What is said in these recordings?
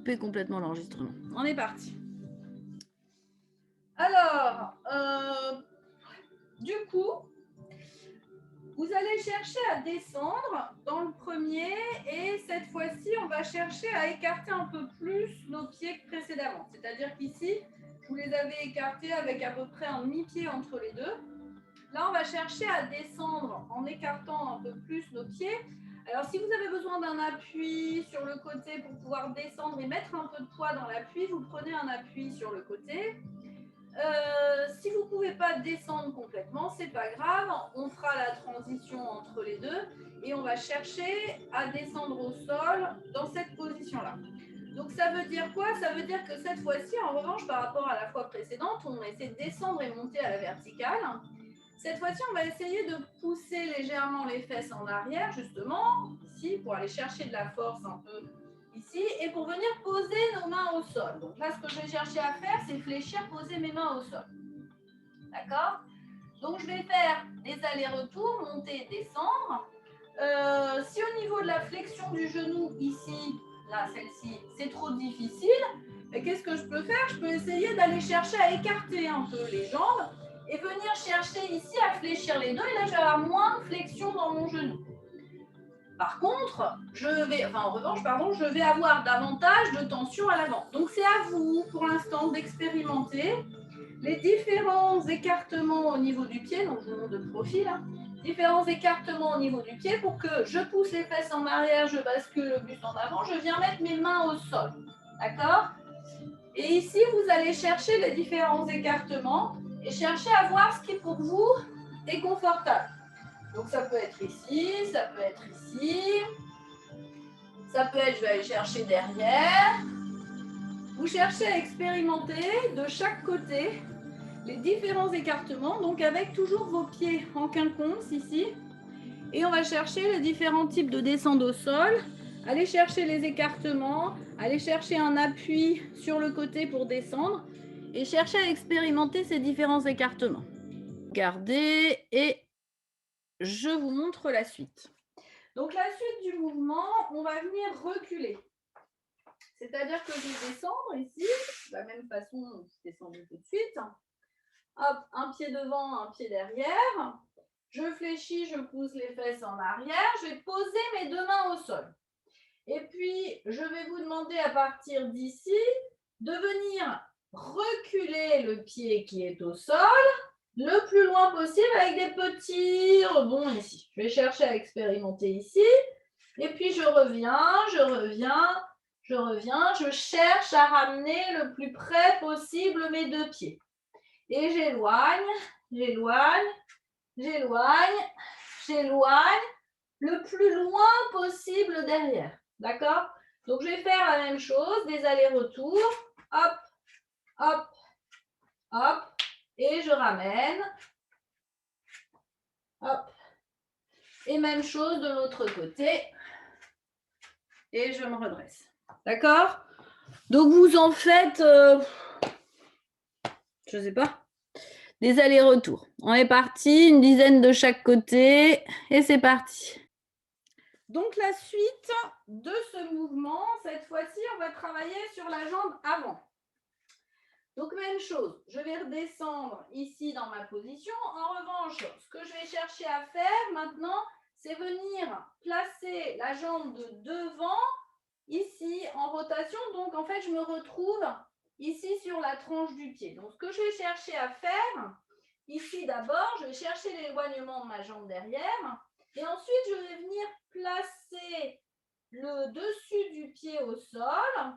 couper complètement l'enregistrement. On est parti. Alors, du coup, vous allez chercher à descendre dans le premier et cette fois-ci, on va chercher à écarter un peu plus nos pieds que précédemment. C'est-à-dire qu'ici, vous les avez écartés avec à peu près un demi-pied entre les deux. Là, on va chercher à descendre en écartant un peu plus nos pieds. Alors, si vous avez besoin d'un appui sur le côté pour pouvoir descendre et mettre un peu de poids dans l'appui, vous prenez un appui sur le côté. Si vous ne pouvez pas descendre complètement, c'est pas grave, on fera la transition entre les deux et on va chercher à descendre au sol dans cette position-là. Donc ça veut dire quoi? Ça veut dire que cette fois-ci, en revanche, par rapport à la fois précédente, on essaie de descendre et monter à la verticale. Cette fois-ci, on va essayer de pousser légèrement les fesses en arrière, justement, ici, pour aller chercher de la force un peu ici, et pour venir poser nos mains au sol. Donc là, ce que je vais chercher à faire, c'est fléchir, poser mes mains au sol. D'accord? Donc je vais faire des allers-retours, monter, descendre. Si au niveau de la flexion du genou, ici, là, celle-ci, c'est trop difficile, qu'est-ce que je peux faire? Je peux essayer d'aller chercher à écarter un peu les jambes et venir chercher ici à fléchir les deux. Et là, je vais avoir moins de flexion dans mon genou. Par contre, en revanche, je vais avoir davantage de tension à l'avant. Donc, c'est à vous, pour l'instant, d'expérimenter les différents écartements au niveau du pied. Donc, je vous montre de profil. Différents écartements au niveau du pied pour que je pousse les fesses en arrière, je bascule le buste en avant, je viens mettre mes mains au sol. D'accord? Et ici, vous allez chercher les différents écartements et chercher à voir ce qui, pour vous, est confortable. Donc, ça peut être ici, ça peut être ici. Ça peut être, je vais aller chercher derrière. Vous cherchez à expérimenter de chaque côté les différents écartements, donc avec toujours vos pieds en quinconce ici. Et on va chercher les différents types de descente au sol. Aller chercher les écartements, aller chercher un appui sur le côté pour descendre et chercher à expérimenter ces différents écartements. Regardez et je vous montre la suite. Donc la suite du mouvement, on va venir reculer. C'est-à-dire que je vais descendre ici, de la même façon, je descends tout de suite. Hop, un pied devant, un pied derrière. Je fléchis, je pousse les fesses en arrière. Je vais poser mes deux mains au sol. Et puis, je vais vous demander à partir d'ici de venir reculer le pied qui est au sol le plus loin possible avec des petits rebonds ici. Je vais chercher à expérimenter ici. Et puis, je reviens, je cherche à ramener le plus près possible mes deux pieds. Et j'éloigne, j'éloigne, j'éloigne, j'éloigne le plus loin possible derrière. D'accord? Donc, je vais faire la même chose, des allers-retours. Hop, hop, hop. Et je ramène. Hop. Et même chose de l'autre côté. Et je me redresse. D'accord? Donc, vous en faites, je ne sais pas, des allers-retours. On est parti, une dizaine de chaque côté. Et c'est parti. Donc, la suite de ce mouvement, cette fois-ci, on va travailler sur la jambe avant. Donc, même chose, je vais redescendre ici dans ma position. En revanche, ce que je vais chercher à faire maintenant, c'est venir placer la jambe de devant ici en rotation. Donc, en fait, je me retrouve ici sur la tranche du pied. Donc, ce que je vais chercher à faire, ici d'abord, je vais chercher l'éloignement de ma jambe derrière. Et ensuite, je vais venir placer le dessus du pied au sol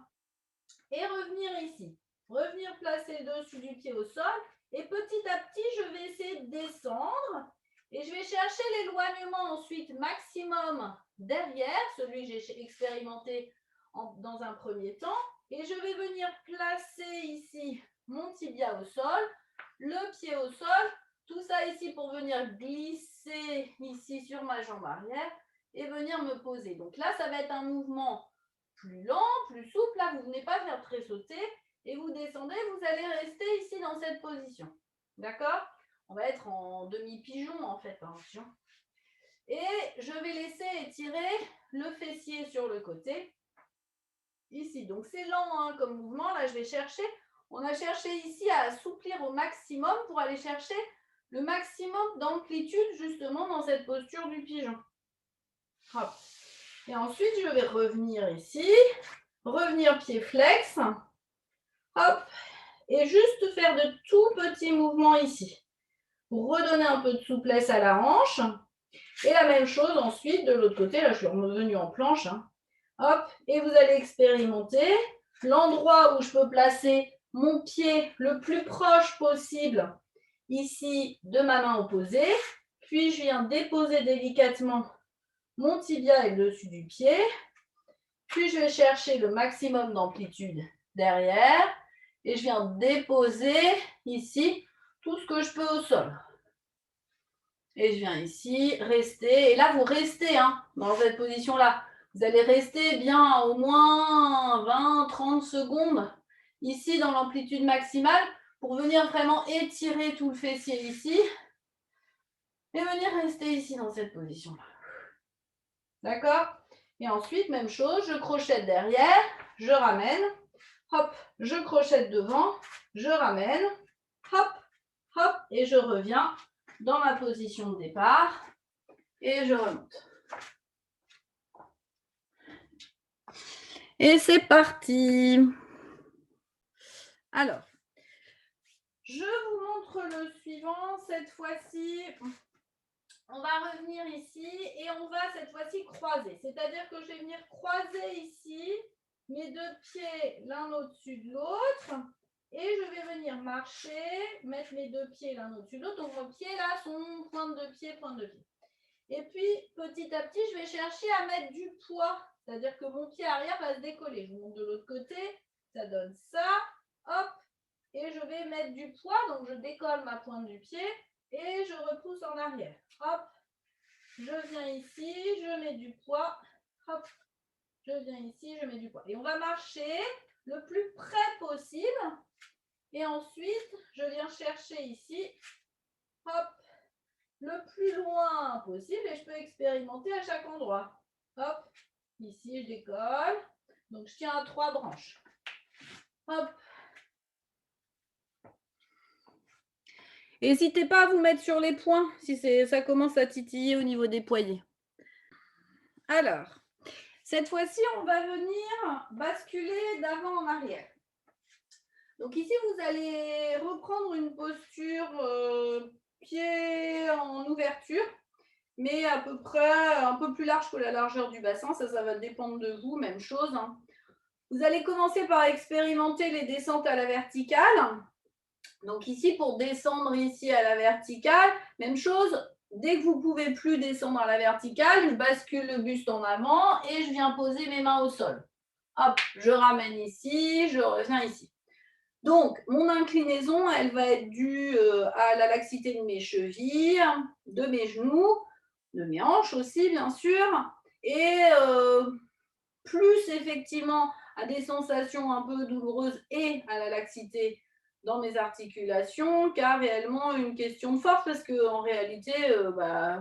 et revenir ici. Revenir placer le dessus du pied au sol. Et petit à petit, je vais essayer de descendre. Et je vais chercher l'éloignement ensuite maximum derrière, celui que j'ai expérimenté dans un premier temps. Et je vais venir placer ici mon tibia au sol, le pied au sol. Tout ça ici pour venir glisser ici sur ma jambe arrière et venir me poser. Donc là, ça va être un mouvement plus lent, plus souple. Là, vous ne venez pas faire très sauter et vous descendez, vous allez rester ici dans cette position. D'accord? On va être en demi-pigeon en fait. Attention. Et je vais laisser étirer le fessier sur le côté. ici. Donc, c'est lent hein, comme mouvement. Là, je vais chercher. On a cherché ici à assouplir au maximum pour aller chercher le maximum d'amplitude justement dans cette posture du pigeon. Hop. Et ensuite, je vais revenir ici, revenir pied flex. Hop. Et juste faire de tout petits mouvements ici pour redonner un peu de souplesse à la hanche. Et la même chose ensuite de l'autre côté. Là, je suis revenue en planche. Hein. Hop. Et vous allez expérimenter l'endroit où je peux placer mon pied le plus proche possible ici de ma main opposée. Puis, je viens déposer délicatement mon tibia est le dessus du pied. Puis, je vais chercher le maximum d'amplitude derrière. Et je viens déposer ici tout ce que je peux au sol. Et je viens ici rester. Et là, vous restez hein, dans cette position-là. Vous allez rester bien au moins 20-30 secondes ici dans l'amplitude maximale pour venir vraiment étirer tout le fessier ici. Et venir rester ici dans cette position-là. D'accord? Et ensuite, même chose, je crochette derrière, je ramène, hop, je crochette devant, je ramène, hop, hop, et je reviens dans ma position de départ et je remonte. Et c'est parti. Alors, je vous montre le suivant. Cette fois-ci, on va revenir ici et on va cette fois-ci croiser. C'est-à-dire que je vais venir croiser ici mes deux pieds l'un au-dessus de l'autre et je vais venir marcher, mettre mes deux pieds l'un au-dessus de l'autre. Donc, mon pied là sont pointe de pied, pointe de pied. Et puis, petit à petit, je vais chercher à mettre du poids. C'est-à-dire que mon pied arrière va se décoller. Je vous montre de l'autre côté. Ça donne ça. Hop. Et je vais mettre du poids. Donc, je décolle ma pointe du pied et je repousse en arrière. Hop. Je viens ici. Je mets du poids. Hop. Je viens ici. Je mets du poids. Et on va marcher le plus près possible. Et ensuite, je viens chercher ici. Hop. Le plus loin possible et je peux expérimenter à chaque endroit. Hop, ici je décolle. Donc je tiens à 3 branches. Hop. N'hésitez pas à vous mettre sur les points si ça commence à titiller au niveau des poignets. Alors, cette fois-ci, on va venir basculer d'avant en arrière. Donc ici, vous allez reprendre une posture pied en ouverture, mais à peu près un peu plus large que la largeur du bassin. Ça va dépendre de vous, même chose. Hein. Vous allez commencer par expérimenter les descentes à la verticale. Donc ici, pour descendre ici à la verticale, même chose, dès que vous ne pouvez plus descendre à la verticale, je bascule le buste en avant et je viens poser mes mains au sol. Hop, je ramène ici, je reviens ici. Donc, mon inclinaison, elle va être due à la laxité de mes chevilles, de mes genoux, de mes hanches aussi, bien sûr, et plus effectivement à des sensations un peu douloureuses et à la laxité dans mes articulations qu'à réellement une question de force parce qu'en réalité,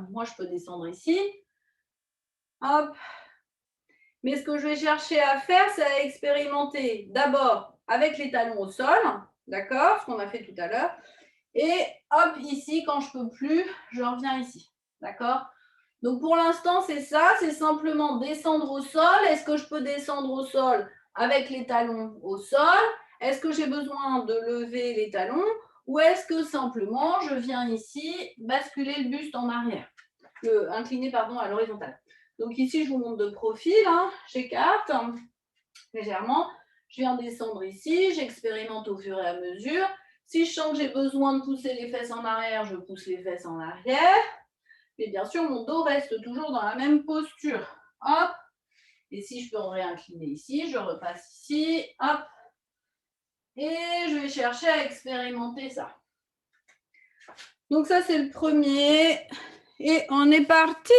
moi, je peux descendre ici. Hop. Mais ce que je vais chercher à faire, c'est à expérimenter d'abord avec les talons au sol, d'accord, ce qu'on a fait tout à l'heure. Et hop, ici, quand je ne peux plus, je reviens ici, d'accord. Donc, pour l'instant, c'est ça, c'est simplement descendre au sol. Est-ce que je peux descendre au sol avec les talons au sol? Est-ce que j'ai besoin de lever les talons? Ou est-ce que simplement, je viens ici basculer le buste en arrière, incliner pardon, à l'horizontale. Donc ici, je vous montre de profil, hein, j'écarte légèrement. Je viens descendre ici, j'expérimente au fur et à mesure. Si je sens que j'ai besoin de pousser les fesses en arrière, je pousse les fesses en arrière. Mais bien sûr, mon dos reste toujours dans la même posture. Hop. Et si je peux en réincliner ici, je repasse ici. Hop. Et je vais chercher à expérimenter ça. Donc ça, c'est le premier. Et on est parti.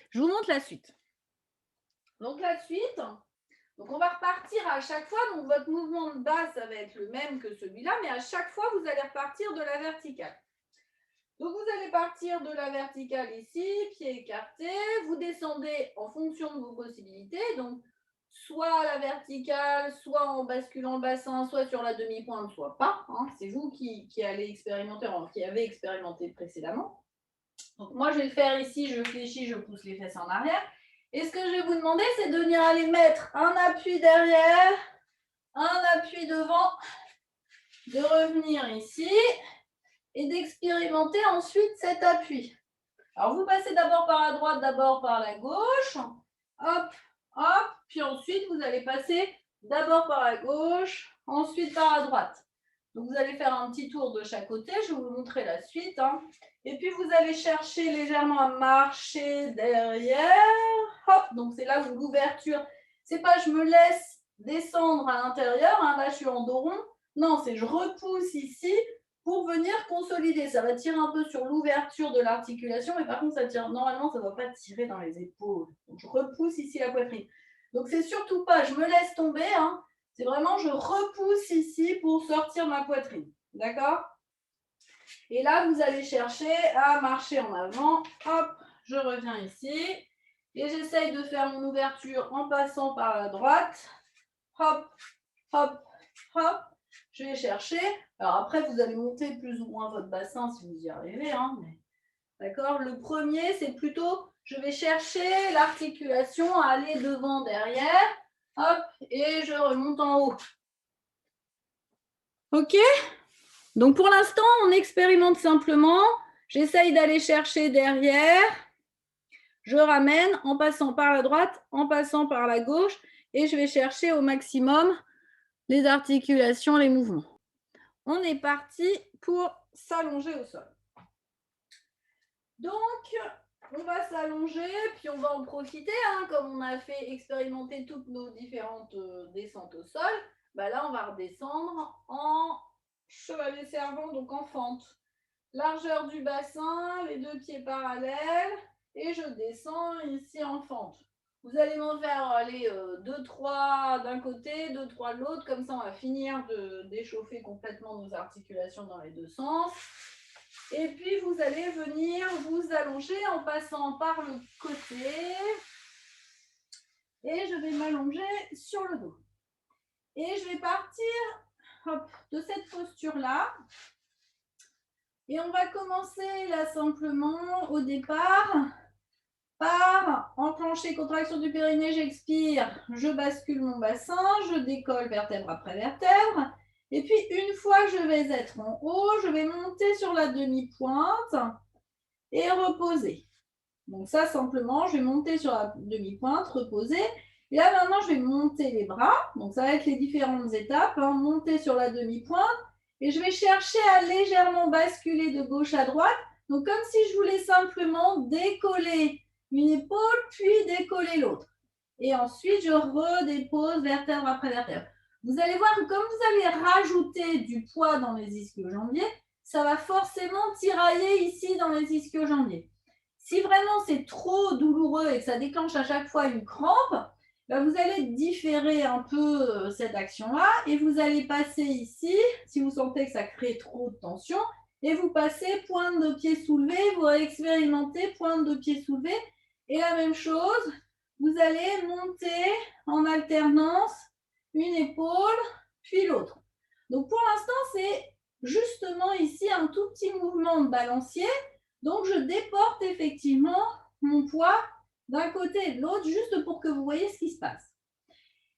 Je vous montre la suite. Donc la suite, donc on va repartir à chaque fois. Donc votre mouvement de base, ça va être le même que celui-là, mais à chaque fois, vous allez repartir de la verticale. Donc, vous allez partir de la verticale ici, pied écarté. Vous descendez en fonction de vos possibilités. Donc, soit à la verticale, soit en basculant le bassin, soit sur la demi-pointe, soit pas. Hein. C'est vous qui allez expérimenter, qui avez expérimenté précédemment. Donc, moi, je vais le faire ici. Je fléchis, je pousse les fesses en arrière. Et ce que je vais vous demander, c'est de venir aller mettre un appui derrière, un appui devant, de revenir ici et d'expérimenter ensuite cet appui. Alors, vous passez d'abord par la droite, d'abord par la gauche. Hop, hop. Puis ensuite, vous allez passer d'abord par la gauche, ensuite par la droite. Donc, vous allez faire un petit tour de chaque côté. Je vais vous montrer la suite. Hein. Et puis, vous allez chercher légèrement à marcher derrière. Hop, donc c'est là où l'ouverture, c'est pas je me laisse descendre à l'intérieur. Hein, là, je suis en dos rond. Non, c'est je repousse ici pour venir consolider. Ça va tirer un peu sur l'ouverture de l'articulation, mais par contre, ça tire. Normalement, ça ne va pas tirer dans les épaules. Donc, je repousse ici la poitrine. Donc, c'est surtout pas je me laisse tomber. Hein. C'est vraiment je repousse ici pour sortir ma poitrine. D'accord? Et là, vous allez chercher à marcher en avant. Hop, je reviens ici. Et j'essaye de faire mon ouverture en passant par la droite. Hop, hop, hop. Je vais chercher. Alors après, vous allez monter plus ou moins votre bassin si vous y arrivez. Hein, mais... D'accord. Le premier, c'est plutôt, je vais chercher l'articulation à aller devant, derrière. Hop, et je remonte en haut. OK? Donc pour l'instant, on expérimente simplement. J'essaye d'aller chercher derrière. Je ramène en passant par la droite, en passant par la gauche. Et je vais chercher au maximum les articulations, les mouvements. On est parti pour s'allonger au sol. Donc, on va s'allonger, puis on va en profiter, hein, comme on a fait expérimenter toutes nos différentes descentes au sol. Bah là, on va redescendre en chevalet servant, donc en fente. Largeur du bassin, les deux pieds parallèles, et je descends ici en fente. Vous allez m'en faire aller 2-3 d'un côté, 2-3 de l'autre, comme ça on va finir d'échauffer complètement nos articulations dans les deux sens. Et puis vous allez venir vous allonger en passant par le côté. Et je vais m'allonger sur le dos. Et je vais partir de cette posture-là. Et on va commencer là simplement au départ par enclencher contraction du périnée, j'expire, je bascule mon bassin, je décolle vertèbre après vertèbre. Et puis une fois que je vais être en haut, je vais monter sur la demi-pointe et reposer. Donc ça simplement, je vais monter sur la demi-pointe, reposer. Et là maintenant, je vais monter les bras. Donc ça va être les différentes étapes. Hein. Monter sur la demi-pointe. Et je vais chercher à légèrement basculer de gauche à droite. Donc, comme si je voulais simplement décoller une épaule, puis décoller l'autre. Et ensuite, je redépose vertèbre après vertèbre. Vous allez voir que comme vous allez rajouter du poids dans les ischio-jambiers, ça va forcément tirailler ici dans les ischio-jambiers. Si vraiment c'est trop douloureux et que ça déclenche à chaque fois une crampe, ben vous allez différer un peu cette action-là et vous allez passer ici, si vous sentez que ça crée trop de tension, et vous passez pointe de pied soulevé, vous expérimentez pointe de pied soulevé. Et la même chose, vous allez monter en alternance une épaule, puis l'autre. Donc pour l'instant, c'est justement ici un tout petit mouvement de balancier. Donc je déporte effectivement mon poids d'un côté et de l'autre, juste pour que vous voyez ce qui se passe.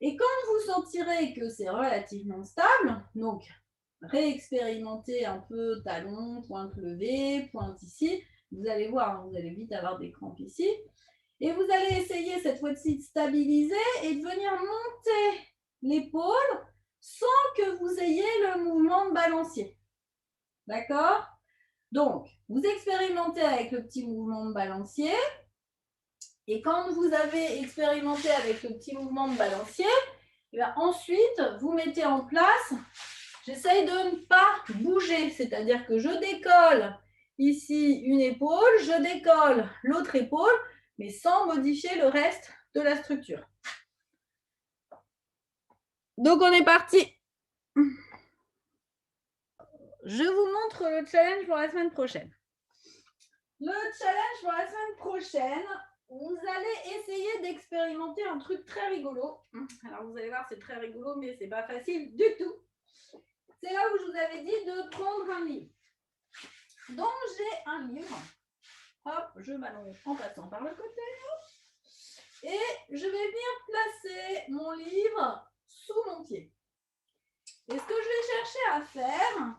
Et quand vous sentirez que c'est relativement stable, donc réexpérimenter un peu talon, pointe levée, pointe ici, vous allez voir, vous allez vite avoir des crampes ici. Et vous allez essayer cette fois-ci de stabiliser et de venir monter l'épaule sans que vous ayez le mouvement de balancier. D'accord? Donc, vous expérimentez avec le petit mouvement de balancier. Et quand vous avez expérimenté avec le petit mouvement de balancier, et bien ensuite, vous mettez en place, j'essaye de ne pas bouger, c'est-à-dire que je décolle ici une épaule, je décolle l'autre épaule, mais sans modifier le reste de la structure. Donc, on est parti. Je vous montre le challenge pour la semaine prochaine. Le challenge pour la semaine prochaine, vous allez essayer d'expérimenter un truc très rigolo. Alors, vous allez voir, c'est très rigolo, mais c'est pas facile du tout. C'est là où je vous avais dit de prendre un livre. Donc, j'ai un livre. Hop, je m'allonge en passant par le côté. Et je vais venir placer mon livre sous mon pied. Et ce que je vais chercher à faire,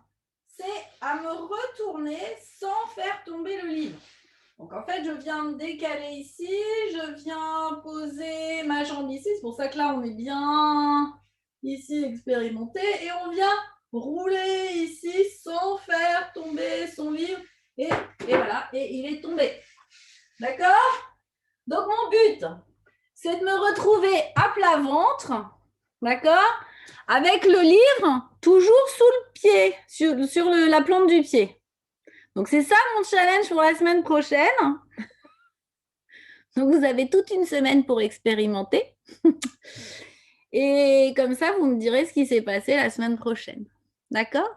c'est à me retourner sans faire tomber le livre. Donc en fait, je viens me décaler ici, je viens poser ma jambe ici. C'est pour ça que là, on est bien ici expérimenté. Et on vient rouler ici sans faire tomber son livre. Et voilà, et il est tombé. D'accord? Donc mon but, c'est de me retrouver à plat ventre, d'accord, avec le livre toujours sous le pied, sur la plante du pied. Donc c'est ça mon challenge pour la semaine prochaine. Donc vous avez toute une semaine pour expérimenter. Et comme ça, vous me direz ce qui s'est passé la semaine prochaine. D'accord?